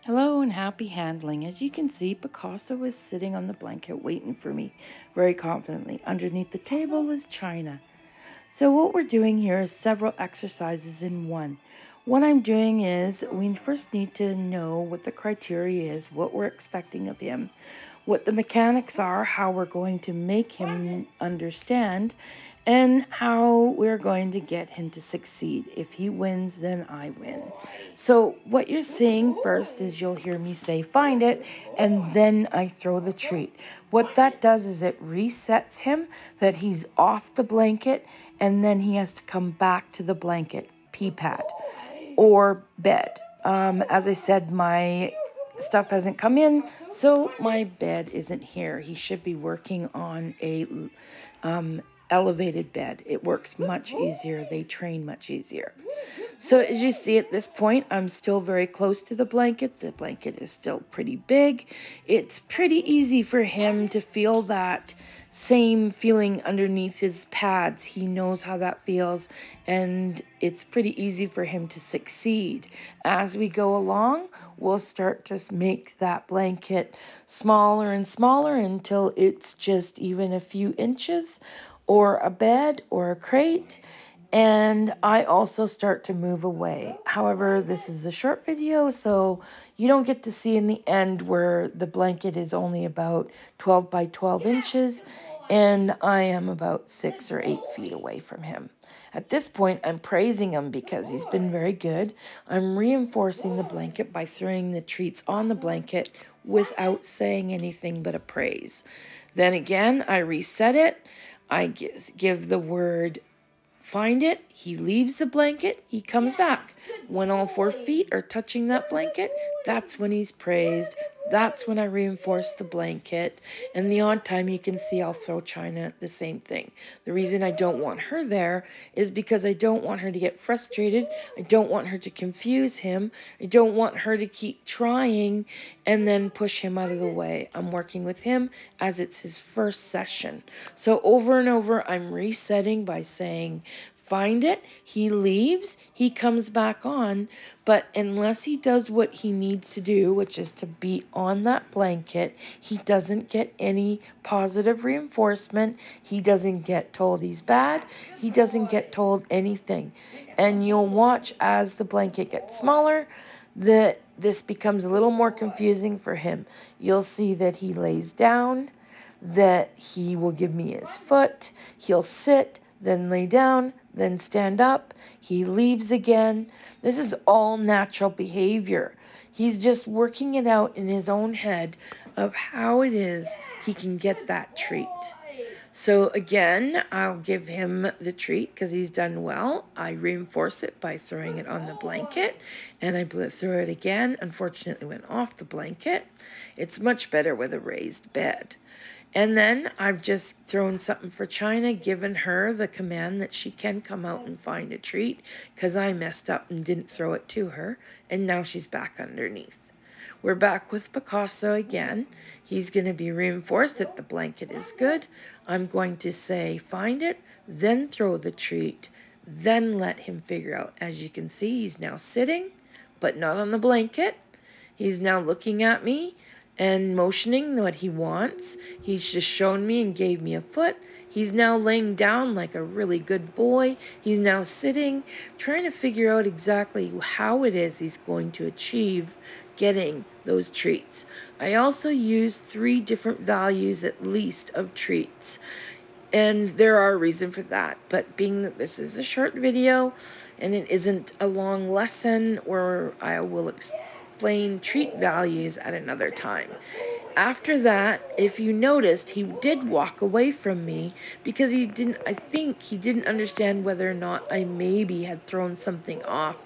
Hello and happy handling. As you can see, Picasso is sitting on the blanket waiting for me very confidently. Underneath the table is China. So what we're doing here is several exercises in one. What I'm doing is we first need to know what the criteria is, what we're expecting of him, what the mechanics are, how we're going to make him understand, and how we're going to get him to succeed. If he wins, then I win. So what you're seeing first is you'll hear me say, find it, and then I throw the treat. What that does is it resets him, that he's off the blanket, and then he has to come back to the blanket, pee pad, or bed. As I said, my stuff hasn't come in, so my bed isn't here. He should be working on a elevated bed. It works much easier. They train much easier. So as you see at this point, I'm still very close to the blanket. The blanket is still pretty big. It's pretty easy for him to feel that same feeling underneath his pads. He knows how that feels, and it's pretty easy for him to succeed. As we go along, we'll start to make that blanket smaller and smaller until it's just even a few inches, or a bed or a crate. And I also start to move away. However, this is a short video, so you don't get to see in the end where the blanket is only about 12 by 12 inches, and I am about 6 or 8 feet away from him. At this point, I'm praising him because he's been very good. I'm reinforcing the blanket by throwing the treats on the blanket without saying anything but a praise. Then again, I reset it. I give the word find it, he leaves the blanket, he comes back. When all 4 feet are touching that blanket, that's when he's praised. That's when I reinforce the blanket. And the odd time you can see I'll throw China the same thing. The reason I don't want her there is because I don't want her to get frustrated. I don't want her to confuse him. I don't want her to keep trying and then push him out of the way. I'm working with him as it's his first session. So over and over, I'm resetting by saying, find it, he leaves, he comes back on, but unless he does what he needs to do, which is to be on that blanket, he doesn't get any positive reinforcement. He doesn't get told he's bad. He doesn't get told anything. And you'll watch as the blanket gets smaller that this becomes a little more confusing for him. You'll see that he lays down, that he will give me his foot, he'll sit, then lay down, then stand up, he leaves again. This is all natural behavior. He's just working it out in his own head of how it is he can get that treat. So again, I'll give him the treat because he's done well. I reinforce it by throwing it on the blanket, and I throw it again. Unfortunately, went off the blanket. It's much better with a raised bed. And then I've just thrown something for China, given her the command that she can come out and find a treat because I messed up and didn't throw it to her, and now she's back underneath. We're back with Picasso again. He's going to be reinforced that the blanket is good. I'm going to say find it, then throw the treat, then let him figure out. As you can see, he's now sitting, but not on the blanket. He's now looking at me and motioning what he wants. He's just shown me and gave me a foot. He's now laying down like a really good boy. He's now sitting, trying to figure out exactly how it is he's going to achieve getting those treats. I also use 3 different values at least of treats. And there are a reason for that. But being that this is a short video and it isn't a long lesson, or I will explain treat values at another time. After that, if you noticed, he did walk away from me because I think he didn't understand whether or not I maybe had thrown something off,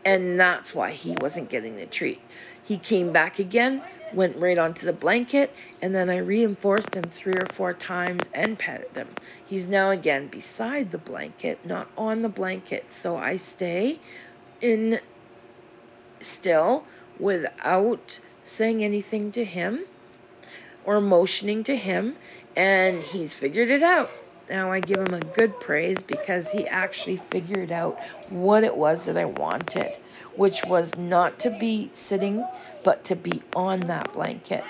and that's why he wasn't getting the treat. He came back again, went right onto the blanket, and then I reinforced him 3 or 4 times and petted him. He's now again beside the blanket, not on the blanket, so I stay in still without saying anything to him or motioning to him, and he's figured it out. Now I give him a good praise because he actually figured out what it was that I wanted, which was not to be sitting, but to be on that blanket.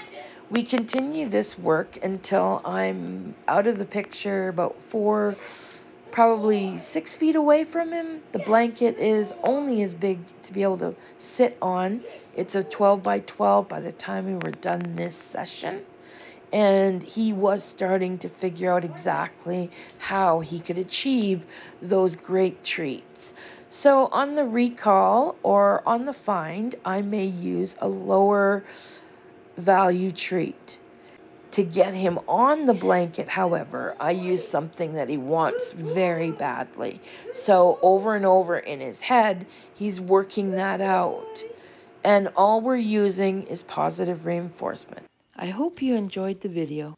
We continue this work until I'm out of the picture, about probably 6 feet away from him. The blanket is only as big to be able to sit on. It's a 12 by 12 by the time we were done this session. And he was starting to figure out exactly how he could achieve those great treats. So on the recall or on the find, I may use a lower value treat. To get him on the blanket, however, I use something that he wants very badly. So over and over in his head, he's working that out. And all we're using is positive reinforcement. I hope you enjoyed the video.